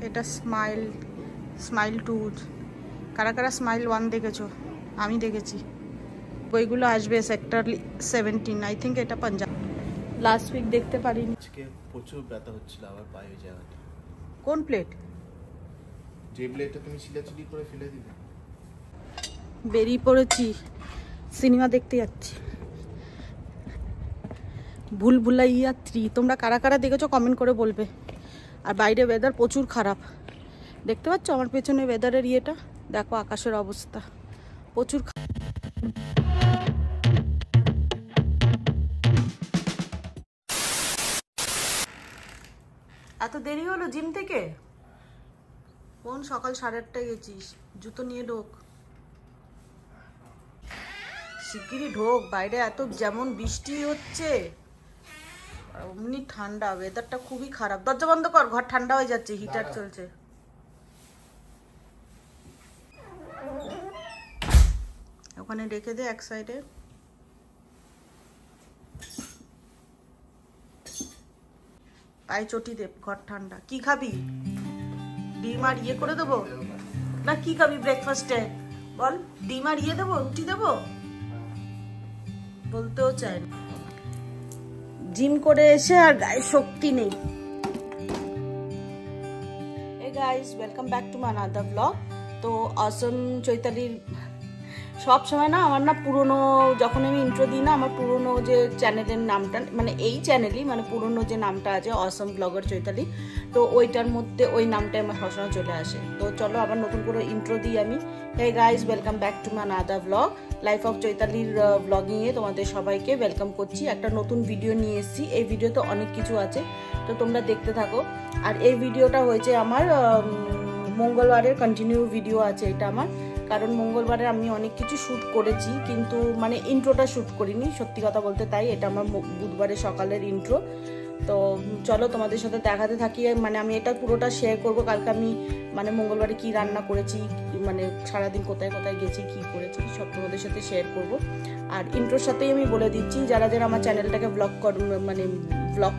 এটা স্মাইল 2, কারা কারা স্মাইল 1 দেখেছো? আমি দেখেছি। বইগুলো আসবে সেক্টর 17, আই থিঙ্ক এটা পাঞ্জাব। লাস্ট উইক দেখতে পারিনি। আজকে প্রচুর ব্যথা হচ্ছিল আবার পায়ে জায়গাটা। কোন প্লেট? যে প্লেটটা তুমি ছিলাচিলি করে ফেলে দিলে। বেরিয়ে পড়েছি, সিনেমা দেখতে যাচ্ছি, ভুলভুলাইয়া 3। তোমরা কারা কারা দেখেছো কমেন্ট করে বলবে। আর বাইরে ওয়েদার প্রচুর খারাপ, দেখতে পাচ্ছ আমার পেছনে ওয়েদারের ইয়েটা, দেখো আকাশের অবস্থা প্রচুর। এত দেরি হলো জিম থেকে? কোন সকাল 8:30টায় গেছিস? জুতো নিয়ে ঢোক, শিগগিরই ঢোক। বাইরে এত যেমন বৃষ্টি হচ্ছে, অমনি ঠান্ডা, ওয়েদারটা খুবই খারাপ। দরজা বন্ধ কর, ঘর ঠান্ডা হয়ে যাচ্ছে, হিটার চলছে। ওখানে রেখে দে এক সাইডে। পায়ে চটি দে, ঘর ঠান্ডা। কি খাবি? ডিম আর ইয়ে করে দেবো না? কি খাবি ব্রেকফাস্টে বল? ডিম আর ইয়ে দেবো, রুটি দেবো? বলতেও চায় না। জিম করে এসে আর গায়ে শক্তি নেই। Hey guys, welcome back to my another blog. তো অসম চৈতালির সব সময় না আমার না পুরনো, যখন আমি ইন্ট্রো দিই না, আমার পুরনো যে চ্যানেলের নামটা, মানে এই চ্যানেলই, মানে পুরনো যে নামটা আছে অসম ব্লগার চৈতালি, তো ওইটার মধ্যে ওই নামটাই আমার সবসময় চলে আসে। তো চলো আবার নতুন করে ইন্ট্রো দিই আমি। Hey guys, welcome back to my another blog. Life of চৈতালির ব্লগিংয়ে তোমাদের সবাইকে ওয়েলকাম করছি। একটা নতুন ভিডিও নিয়ে এসেছি। এই ভিডিওতে অনেক কিছু আছে, তো তোমরা দেখতে থাকো। আর এই ভিডিওটা হয়েছে আমার মঙ্গলবারের কন্টিনিউ ভিডিও আছে এটা আমার, কারণ মঙ্গলবারে আমি অনেক কিছু শ্যুট করেছি, কিন্তু মানে ইন্ট্রোটা শ্যুট করিনি সত্যি কথা বলতে। তাই এটা আমার বুধবারের সকালের ইন্ট্রো। তো চলো তোমাদের সাথে দেখাতে থাকি। মানে আমি এটা পুরোটা শেয়ার করব। কালকে আমি মানে মঙ্গলবারে কি রান্না করেছি, মানে সারাদিন কোথায় কোথায় গেছি, কি করেছি, সব তোমাদের সাথে শেয়ার করব। আর ইন্ট্রোর সাথেই আমি বলে দিচ্ছি, যারা যারা আমার চ্যানেলটাকে ব্লগ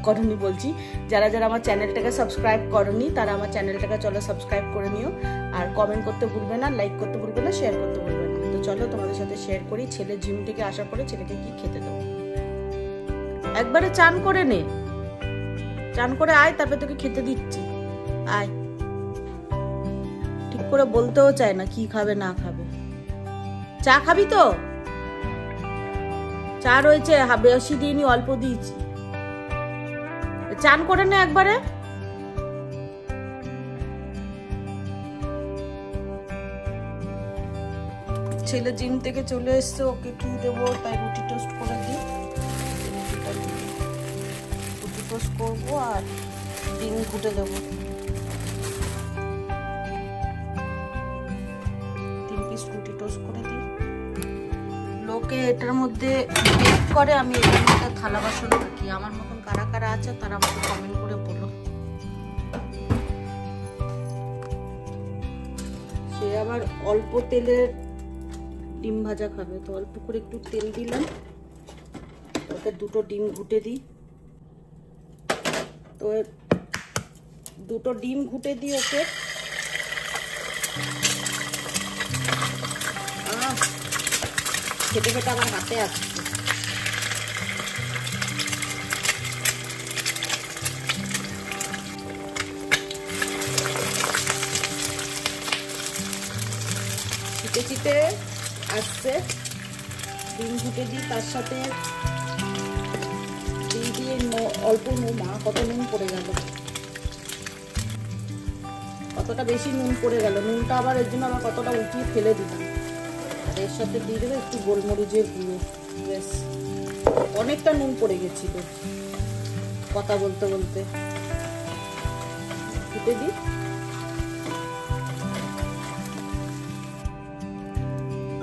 করনি বলছি, যারা যারা আমার চ্যানেলটাকে সাবস্ক্রাইব করনি, তারা আমার চ্যানেলটাকে চলো সাবস্ক্রাইব করে নিও। আর কমেন্ট করতে ভুলবে না, লাইক করতে ভুলবে না, শেয়ার করতে ভুলবে না। তো চলো তোমাদের সাথে শেয়ার করি। ছেলে জিম থেকে আসার পরে ছেলেকে কি খেতে দেবো। একবারে চান করে নে, চান করে আয়, তারপরে তোকে খেতে দিচ্ছি। আয়। ঠিক করে বলতেও চায় না কি খাবে না খাবে। চা খাবি তো? চা রয়েছে, বেশি দিইনি, অল্প দিয়েছি। চান করে নে একবারে। ছেলে জিম থেকে চলে এসছে, ওকে কি দেবো তাই রুটি টোস্ট করে দিই। রুটি টোস্ট করবো আর ডিম ঘুটে দেবো। 3 পিস রুটি টোস্ট করে দিই। লোকে এটার মধ্যে বেক করে, আমি এটার মধ্যে থালা বাসন রাখি। আমার মতন কারা কারা আছে তারা আমাকে কমেন্ট করে বলো। সে আবার অল্প তেলের ডিম ভাজা খাবে, তো অল্প করে একটু তেল দিলাম, ওকে 2টো ডিম ঘুটে দিই। তো 2টো ডিম ঘুটে দিই ওকে। খেতে খেতে আমার হাতে আসছে। চিটে চিটে আসছে, ডিম ঘুটে দিই, তার সাথে ডিম দিয়ে অল্প নুন। কত নুন পড়ে গেল, কতটা বেশি নুন পড়ে গেল। নুনটা আবার এর জন্য আবার কতটা উঠিয়ে ফেলে দিলাম। আর এর সাথে দিয়ে দেবে একটু গোলমরিচের গুঁড়ো। বেশ অনেকটা নুন পড়ে গেছিল কথা বলতে বলতে। ঘুটে দিই।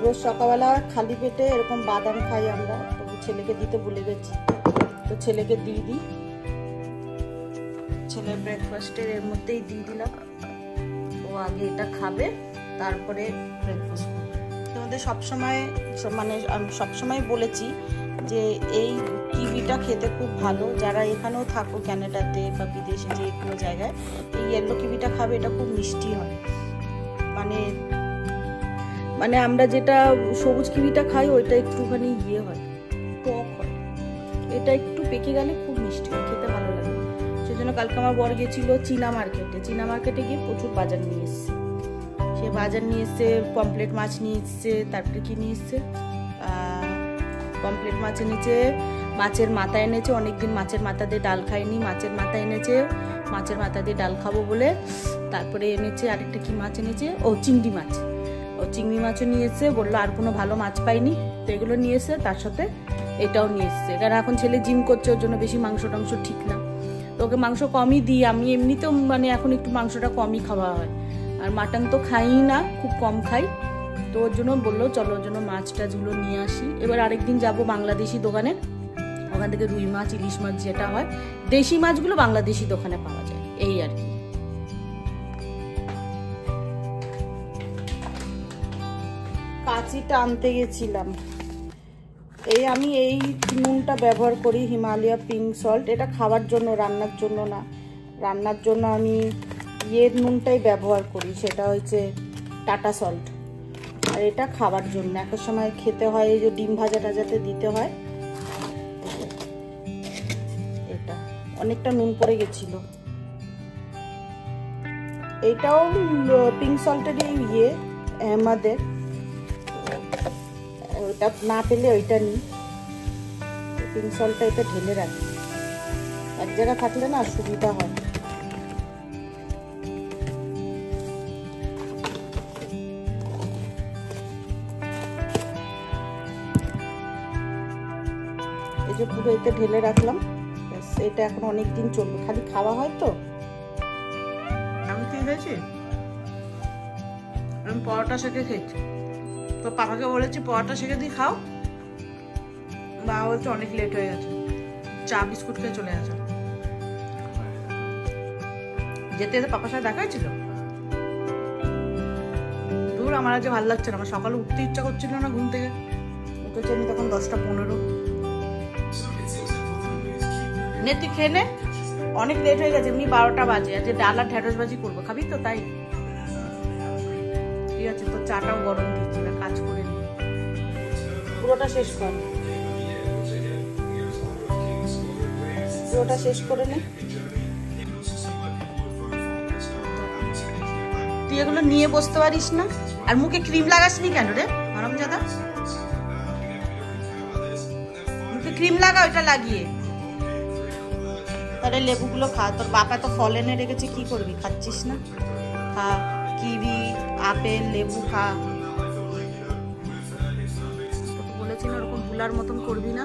রোজ সকালবেলা খালি পেটে এরকম বাদাম খাই আমরা, তো ছেলেকে দিতে ভুলে গেছি, তো ছেলেকে দিয়ে দিই। ছেলের ব্রেকফাস্টের এর মধ্যেই দিয়ে দিলাম। ও আগে এটা খাবে, তারপরে ব্রেকফাস্ট করবে। তোমাদের সবসময় মানে আমি সবসময় বলেছি যে এই কিউইটা খেতে খুব ভালো, যারা এখানেও থাকো ক্যানাডাতে বা বিদেশে যে কোনো জায়গায় এই ইয়েলো কিউইটা খাবে, এটা খুব মিষ্টি হয়। মানে আমরা যেটা সবুজ কিউইটা খাই ওইটা একটুখানি ইয়ে হয়, টক হয়, এটা একটু পেকে গেলে খুব মিষ্টি হয়, খেতে ভালো লাগে। সেজন্য কালকে আমার বর গেছিল চীনা মার্কেটে গিয়ে প্রচুর বাজার নিয়ে এসছে। সে বাজার নিয়ে এসছে, পমপ্লেট মাছ নিয়ে এসছে, তারপরে কি নিয়ে এসছে, পমপ্লেট মাছ এনেছে, মাছের মাথা এনেছে, অনেকদিন মাছের মাথা দিয়ে ডাল খাইনি, মাছের মাথা এনেছে, মাছের মাথা দিয়ে ডাল খাবো বলে। তারপরে এনেছে আরেকটা কি মাছ এনেছে, চিংড়ি মাছও নিয়ে এসছে, বললো আর কোনো ভালো মাছ পাইনি, তো এগুলো নিয়ে এসছে, তার সাথে এটাও নিয়ে এসছে। কারণ এখন ছেলে জিম করছে, ওর জন্য বেশি মাংস টাংস ঠিক না, তো ওকে মাংস কমই দিই আমি, এমনিতেও মানে এখন একটু মাংসটা কমই খাওয়া হয়, আর মাটন তো খাই না, খুব কম খাই, তো ওর জন্য বললো চলো ওর জন্য মাছ টাছগুলো নিয়ে আসি। এবার আরেকদিন যাবো বাংলাদেশি দোকানে, ওখান থেকে রুই মাছ, ইলিশ মাছ যেটা হয়, দেশি মাছগুলো বাংলাদেশি দোকানে পাওয়া যায়, এই আর কি। কাঁচিটা আনতে গেছিলাম, আমি এই নুনটা ব্যবহার করি, হিমালয়া পিঙ্ক সল্ট, এটা খাওয়ার জন্য, রান্নার জন্য না। রান্নার জন্য আমি নুনটাই ব্যবহার করি, সেটা হচ্ছে টাটা সল্ট, আর এটা খাবার জন্য একটা সময় খেতে হয়, এই যে ডিম ভাজা টাজাতে দিতে হয়। এটা অনেকটা নুন পড়ে গেছিল, এটাও পিঙ্ক সল্টেরই আমাদের, ওটা না পেলে ওইটা নিই, পিঙ্ক সল্টটা এটা ঢেলে রাখি, এক জায়গা থাকলে না সুবিধা হয়। এই যে পুরো এতে ঢেলে রাখলাম, এটা এখন অনেকদিন চলবে, খালি খাওয়া হয় তো। আমি কি খেয়েছি, আমি পরোটা সেকে খেয়েছি, তো পাপাকে বলেছি পরোটা সেকে দিয়ে খাও, বাবা বলছে অনেক লেট হয়ে গেছে, চা বিস্কুট খেয়ে চলে গেছে। যেতে যেতে পাপার সাথে দেখা হয়েছিল, দূর আমার আজ ভালো লাগছে না, আমার সকালে উঠতে ইচ্ছা করছিল না ঘুম থেকে, উঠেছি আমি তখন 10:15। নে তুই খেয়ে নে, অনেক লেট হয়ে গেছে, এমনি 12টা বাজে, আজ ডাল আর ঢেঁড়স ভাজি করবো, খাবি তো? তাই ঠিক আছে, তো চাটাও গরম দিচ্ছি না, কাজ করে নি, পুরোটা শেষ কর, পুরোটা শেষ করে নে। তুই এগুলো নিয়ে বসতে পারিস না, আর মুখে ক্রিম লাগাসনি কেন রে হারামজাদা? মুখে ক্রিম লাগা, ওইটা লাগিয়ে। তাহলে লেবুগুলো খা, তোর বাবা তো ফল এনে রেখেছে, কি করবি, খাচ্ছিস না? খা, কিবি, আপেল, লেবু খা। তোকে বলেছি না ওরকম ভুলার মতন করবি না,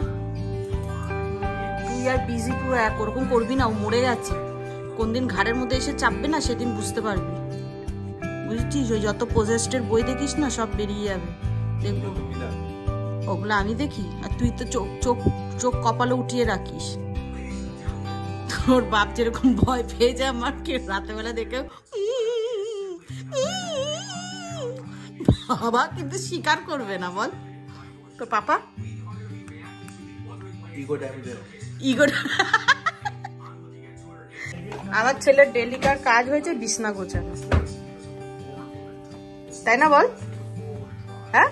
তুই আর বিজি পুরো এক, ওরকম করবি না, ও মরে গেছে, কোনদিন ঘাড়ের মধ্যে এসে চাপবে না সেদিন বুঝতে পারবি, বুঝছিস? ওই যত পোজেস্টের বই দেখিস না সব বেরিয়ে যাবে, দেখবো ওগুলো আমি দেখি, আর তুই তো চোখ কপালে উঠিয়ে রাখিস। তোর বাপ যেরকম ভয় পেয়ে যায় আমাকে রাতেবেলা দেখে, বাবা কিন্তু স্বীকার করবে না, বল তো পাপা, ইগোটা। আমার ছেলের ডেলিকার কাজ হয়েছে বিছনা গোছানো, তাই না বল? হ্যাঁ,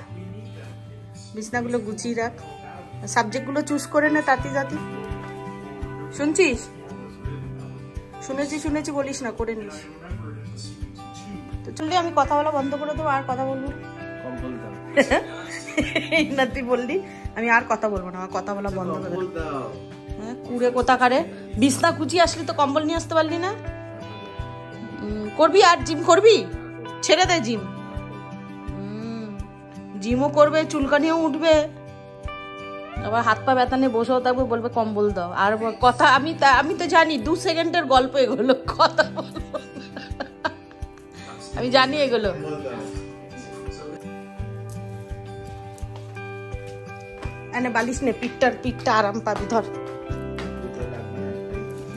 বিছনাগুলো গুছিয়ে রাখ, সাবজেক্টগুলো চুজ করে নে তাতি জাতি, শুনছিস? শুনেছি বলিস না, করে নিস তো। চললে আমি কথা বলা বন্ধ করে দেবো, আর কথা বলবো না, তুই বললি আমি আর কথা বলবো না, আমার কথা বলা বন্ধ করে দেবো। হ্যাঁ, কুড়ে কোথাকারে, বিছনা কুচি আসলি তো কম্বল নিয়ে আসতে পারলি না? করবি আর জিম করবি? ছেড়ে দে জিম, জিমও করবে, চুলকানিও উঠবে, আবার হাত পা ব্যথা নিয়ে বসেও থাকবে, বলবে কম্বল দাও। আর কথা আমি তো জানি 2 সেকেন্ডের গল্প এগুলো, কথা বলবো, আমি জানি এগুলো। এনে বালিশ নে, পিঠটা আরাম পাবি, ধর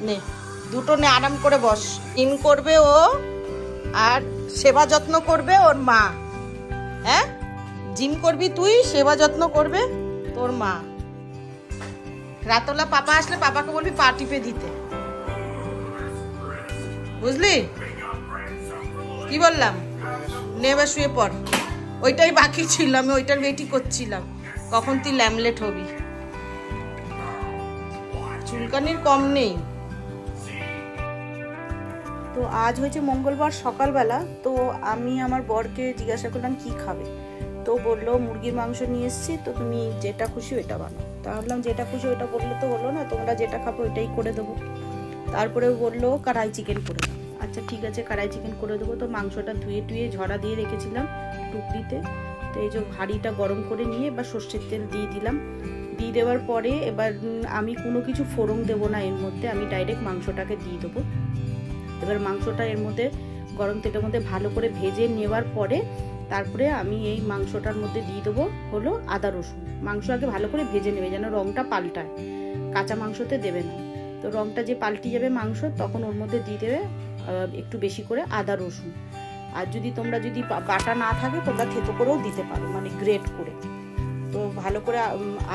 নে, দুটো নে, আরাম করে বস। ইন করবে ও, আর সেবা যত্ন করবে ওর মা। হ্যাঁ, জিম করবি তুই, সেবা যত্ন করবে তোর মা। রাতলা পাপা আসলে পাপাকে বলবি পা টিপে দিতে, বুঝলি? কি বললাম? নে এবার শুয়ে পড়। ওইটাই বাকি ছিল, আমি ওইটার ওয়েটই করছিলাম কখন তুই ল্যামলেট হবি। চুলকানির কম নেই। তো আজ হয়েছে মঙ্গলবার সকালবেলা, তো আমি আমার বরকে জিজ্ঞাসা করলাম কি খাবে, তো বললো মুরগির মাংস নিয়ে এসেছি, তো তুমি যেটা খুশি ওইটা বানাও। তা ভাবলাম যেটা খুশি ওইটা বললে তো হলো না, তোমরা যেটা খাবো ওইটাই করে দেবো। তারপরে বললো কড়াই চিকেন করে দাও। আচ্ছা ঠিক আছে, কড়াই চিকেন করে দেবো। তো মাংসটা ধুয়ে টুয়ে ঝরা দিয়ে রেখেছিলাম টুকরিতে। তো এই যে হাঁড়িটা গরম করে নিয়ে এবার সর্ষের তেল দিয়ে দিলাম। দিয়ে দেওয়ার পরে এবার আমি কোনো কিছু ফোড়ন দেবো না এর মধ্যে, আমি ডাইরেক্ট মাংসটাকে দিয়ে দেবো। এবার মাংসটা এর মধ্যে গরম তেলের মধ্যে ভালো করে ভেজে নেওয়ার পরে তারপরে আমি এই মাংসটার মধ্যে দিয়ে দেবো হলো আদা রসুন। মাংস আগে ভালো করে ভেজে নেবে যেন রঙটা পাল্টায়, কাঁচা মাংসতে দেবে না। তো রঙটা যে পাল্টে যাবে মাংস, তখন ওর মধ্যে দিয়ে দেবে একটু বেশি করে আদা রসুন। আর যদি তোমরা যদি বাটা না থাকে তোমরা থেতো করেও দিতে পারো, মানে গ্রেট করে। তো ভালো করে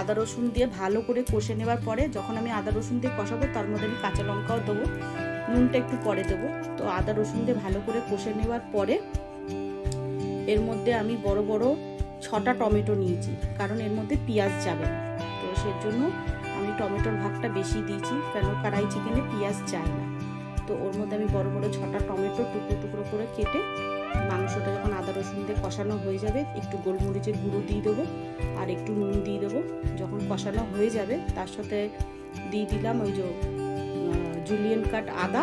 আদা রসুন দিয়ে ভালো করে কষে নেওয়ার পরে যখন আমি আদা রসুন দিয়ে কষাবো তার মধ্যে আমি কাঁচা লঙ্কাও দেবো, নুনটা একটু পরে দেবো। তো আদা রসুন দিয়ে ভালো করে কষে নেওয়ার পরে এর মধ্যে আমি বড় বড় 6টা টমেটো নিয়েছি, কারণ এর মধ্যে পেঁয়াজ যাবে না। তো সেজন্য আমি টমেটোর ভাগটা বেশি দিয়েছি, কেন কড়াই চিকেনে পেঁয়াজ যায় না। তো ওর মধ্যে আমি বড় বড় 6টা টমেটো টুকরো টুকরো করে কেটে মাংসটা যখন আদা রসুন দিয়ে কষানো হয়ে যাবে একটু গোলমরিচের গুঁড়ো দিয়ে দেবো আর একটু নুন দিয়ে দেবো। যখন কষানো হয়ে যাবে তার সাথে দিয়ে দিলাম ওই যে জুলিয়ান কাট আদা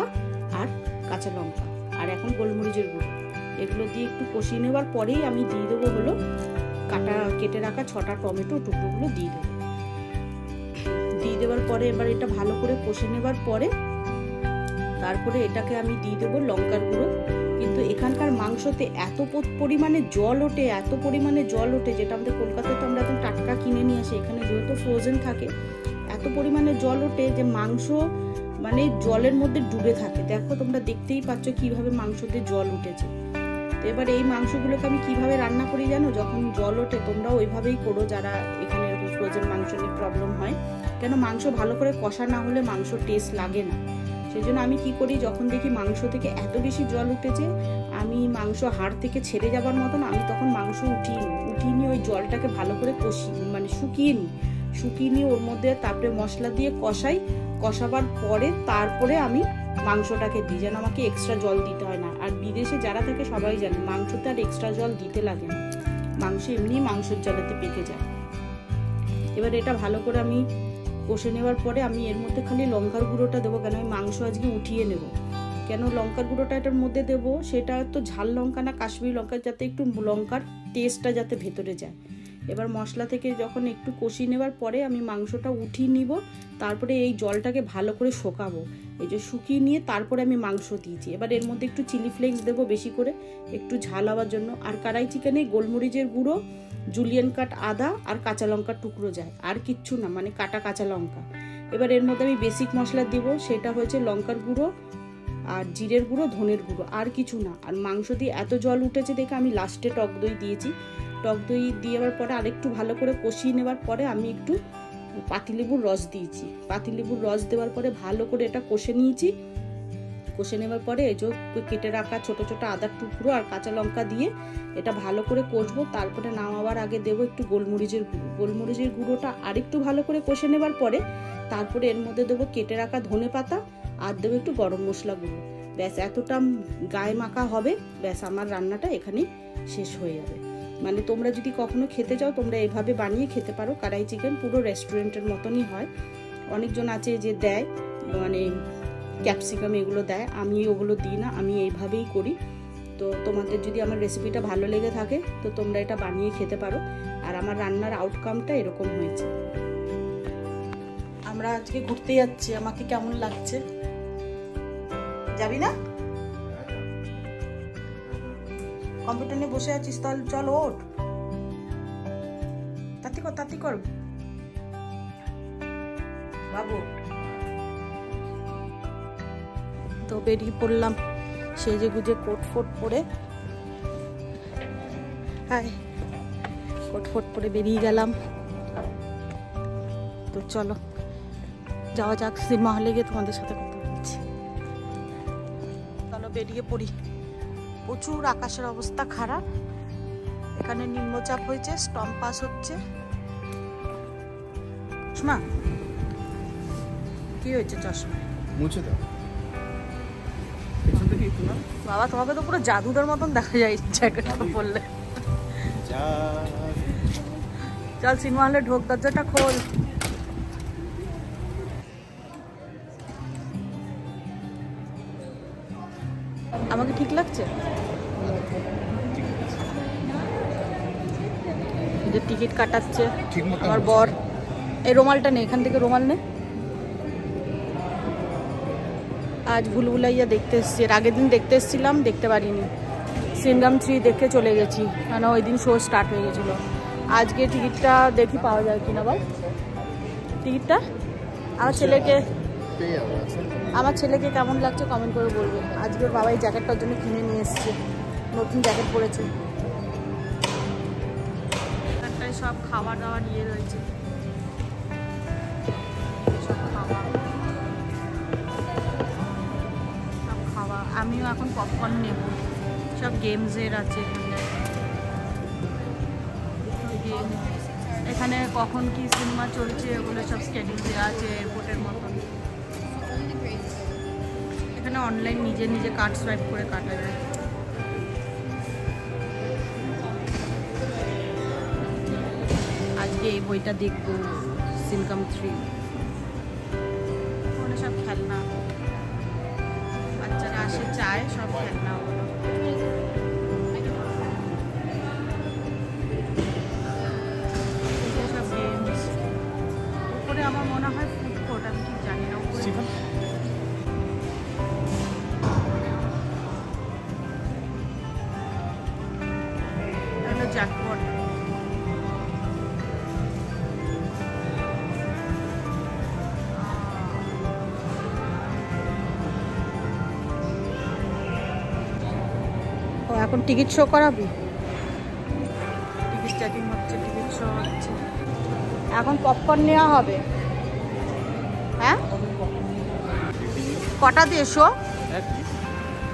আর কাঁচা লঙ্কা আর এখন গোলমরিচের গুঁড়ো। এগুলো দিয়ে একটু কষিয়ে নেওয়ার পরেই আমি দিয়ে দেবো হলো কেটে রাখা 6টা টমেটো টুকরোগুলো দিয়ে দেবো। দিয়ে দেওয়ার পরে এবার এটা ভালো করে কষে নেওয়ার পরে তারপরে এটাকে আমি দিয়ে দেবো লঙ্কার গুঁড়ো। কিন্তু এখানকার মাংসতে এত পরিমাণে জল ওঠে, এত পরিমাণে জল ওঠে, যেটা আমাদের কলকাতায় তো আমরা এখন টাটকা কিনে নিয়ে আসি, এখানে যেহেতু ফ্রোজেন থাকে এত পরিমাণে জল ওঠে যে মাংস মানে জলের মধ্যে ডুবে থাকে। দেখো তোমরা দেখতেই পাচ্ছ কিভাবে মাংসতে জল উঠেছে। তো এবার এই মাংসগুলোকে আমি কিভাবে রান্না করি জানো? যখন জল ওঠে তোমরা ওইভাবেই করো যারা এখানে এরকম ফ্রোজেন মাংস নিয়ে প্রবলেম হয়, কেন মাংস ভালো করে কষা না হলে মাংস টেস্ট লাগে না। সেই জন্য আমি কি করি, যখন দেখি মাংস থেকে এত বেশি জল উঠেছে, আমি মাংস হাড় থেকে ছেড়ে যাবার মতন আমি তখন মাংস উঠিয়ে নিই ওই জলটাকে ভালো করে মানে শুকিয়ে নিই ওর মধ্যে, তারপরে মশলা দিয়ে কষাবার পরে তারপরে আমি মাংসটাকে দিই, যেন আমাকে এক্সট্রা জল দিতে হয় না। আর বিদেশে যারা থাকে সবাই জানে মাংসতে আর এক্সট্রা জল দিতে লাগে না, মাংস এমনি মাংসের জলেতে পেকে যায়। এবার এটা ভালো করে আমি কষে নেওয়ার পরে আমি এর মধ্যে খালি লঙ্কার গুঁড়োটা দেবো, কেন আমি মাংস আজকে উঠিয়ে নেব। কেন লঙ্কার গুঁড়োটা এটার মধ্যে দেবো, সেটা তো ঝাল লঙ্কা না কাশ্মীরি লঙ্কা, যাতে একটু লঙ্কার টেস্টটা যাতে ভেতরে যায়। এবার মশলা থেকে যখন একটু কষিয়ে নেওয়ার পরে আমি মাংসটা উঠিয়ে নিব, তারপরে এই জলটাকে ভালো করে শোকাবো, এই যে শুকিয়ে নিয়ে তারপরে আমি মাংস দিয়েছি। এবার এর মধ্যে একটু চিলি ফ্লেক্স দেবো বেশি করে, একটু ঝাল হওয়ার জন্য। আর কড়াই চিকেনে গোলমরিচের গুঁড়ো, জুলিয়ান কাট আদা আর কাঁচা লঙ্কার টুকরো যায়, আর কিচ্ছু না, মানে কাটা কাঁচা লঙ্কা। এবার এর মধ্যে আমি বেসিক মশলা দিব, সেটা হয়েছে লঙ্কার গুঁড়ো আর জিরের গুঁড়ো, ধনের গুঁড়ো, আর কিছু না। আর মাংস দিয়ে এত জল উঠেছে দেখে আমি লাস্টে টক দই দিয়েছি। টক দই দেওয়ার পরে আরেকটু ভালো করে কষিয়ে নেওয়ার পরে আমি একটু পাতিলেবুর রস দিয়েছি। পাতিলেবুর রস দেওয়ার পরে ভালো করে এটা কষে নিয়েছি। কষে নেওয়ার পরে এই যে কেটে রাখা ছোট ছোট আদার টুকরো আর কাঁচা লঙ্কা দিয়ে এটা ভালো করে কষবো। তারপরে নামাবার আগে দেবো একটু গোলমরিচের গুঁড়ো। গোলমরিচের গুঁড়োটা আরেকটু ভালো করে কষে নেওয়ার পরে তারপরে এর মধ্যে দেবো কেটে রাখা ধনে পাতা আর দেবো একটু গরম মশলা গুঁড়ো। ব্যাস এতটা গায়ে মাখা হবে, ব্যাস আমার রান্নাটা এখানেই শেষ হয়ে যাবে। মানে তোমরা যদি কখনো খেতে চাও তোমরা এভাবে বানিয়ে খেতে পারো। কড়াই চিকেন পুরো রেস্টুরেন্টের মতনই হয়। অনেকজন আছে যে দেয় মানে ক্যাপসিকাম এগুলো দেয়, আমি ওগুলো দিই না, আমি এইভাবেই করি। তো তোমাদের যদি আমার রেসিপিটা ভালো লেগে থাকে তো তোমরা এটা বানিয়ে খেতে পারো। আর আমার রান্নার আউটকামটা এরকম হয়েছে। আমরা আজকে ঘুরতে যাচ্ছি, আমাকে কেমন লাগছে? যাবি না? কম্পিউটার নিয়ে বসে আছিস, তাহলে চল ওঠ, তাড়াতাড়ি কর বাবু। তো বেরিয়ে পড়লাম সেজে গুজে, কোট ফোট পরে, কোট ফোট পরে বেরিয়ে গেলাম। তো চলো যাওয়া যাক, সিনেমা হলে গিয়ে তোমাদের সাথে কথা বলছি। চলো বেরিয়ে পড়ি। প্রচুর আকাশের অবস্থা খারাপ, এখানে নিম্নচাপ হয়েছে, স্টর্ম পাস হচ্ছে। চশমা কি হয়েছে? চশমা মুছে দাও পেছন থেকে একটু না। বাবা তোমাকে তো পুরো জাদুদার মতন দেখা যায় জ্যাকেটটা পরলে। চল সিনেমা হলে ঢোক, দরজাটা খোল। আমাকে ঠিক লাগছে? যে টিকিট কাটাচ্ছে আমার বর। এই রুমালটা নেই, এখান থেকে রুমাল নে। আজ ভুলভুলাইয়া দেখতে এসছি, এর আগের দিন দেখতে এসেছিলাম, দেখতে পারিনি। সিনগাম 3 দেখে চলে গেছি, কারণ ওই দিন শো স্টার্ট হয়ে গেছিলো। আজকে টিকিটটা দেখি পাওয়া যায় কিনা। বল টিকিটটা আমার ছেলেকে কেমন লাগছে কমেন্ট করে বলবেন। আজকে বাবা এই জ্যাকেটটার জন্য কিনে নিয়ে এসছে, নতুন জ্যাকেট পরেছে। এখানটায় সব খাওয়া দাওয়া নিয়ে রয়েছে, সব খাওয়া। আমিও এখন পপকর্ন নেব। সব গেমসের আছে এখানে, কখন কি সিনেমা চলছে ওগুলো সব স্কেডিউল দেওয়া আছে এয়ারপোর্টের মতন। এখানে অনলাইন নিজে নিজে কার্ড সোয়াইপ করে কাটা যায়। আজকে এই বইটা দেখবো, সিনকাম 3। ওখানে সব খেলনা, বাচ্চারা আসে চায়, সব খেলনা ওগুলো। সব গেমস। উপরে আমার মনে হয় ফুড কোর্ট, আমি ঠিক জানি না। জ্যাকপট। ও এখন টিকিট শো করাবি? টিকিট চেকিং হচ্ছে, টিকিট শো হচ্ছে। এখন পপকর্ন নেওয়া হবে। হ্যাঁ কটা দিয়ে শো?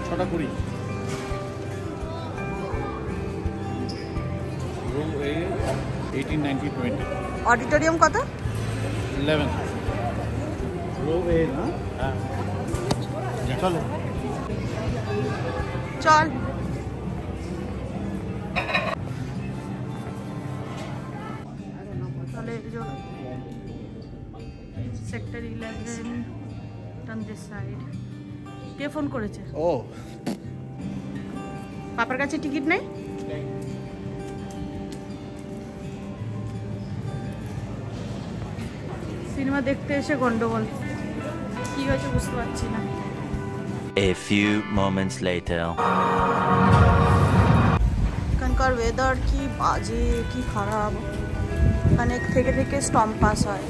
6:20। রুম 18, 19, 20। অডিটোরিয়াম কত? 11। রুম এ না? হ্যাঁ চলো চল। Sector 11 on this side. K phone করেছে? ও পাপার কাছে টিকিট নেই? সিনেমা দেখতে এসে গন্ডগোল, কি হয়েছে বুঝতে পারছি না। A few moments later. এখানকার ওয়েদার কি বাজে, কি খারাপ। এখানে থেকে থেকে স্টর্ম পাস হয়।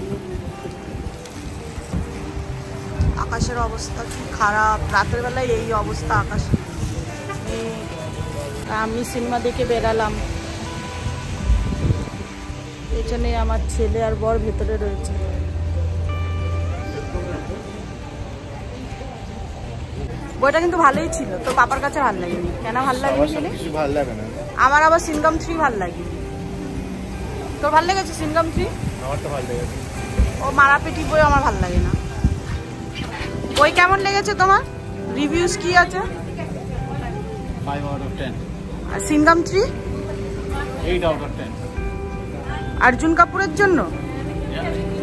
আকাশের অবস্থা কি খারাপ, রাতের বেলায় এই অবস্থা আকাশ। আমি সিনেমা দেখে বেরালাম, পেছনে আমার ছেলে আর বর ভেতরে রয়েছে। বইটা কিন্তু ভালোই ছিল, তোর পাপার কাছে ভালো লাগেনি কেন? ভালো লাগেনি? ভালো লাগে না আমার, আবার সিনগাম 3 ভালো লাগে। তোর ভালো লেগেছে সিনগাম 3? আমার তো ভালো লেগেছে। ও মারাপিটি বই আমার ভালো লাগে না। বই কেমন লেগেছে তোমার? রিভিউজ কি আছে? 5 out of 10। R সিনগাম 3? 8 out of 10। Arjun কাপুরের জন্য? Yeah.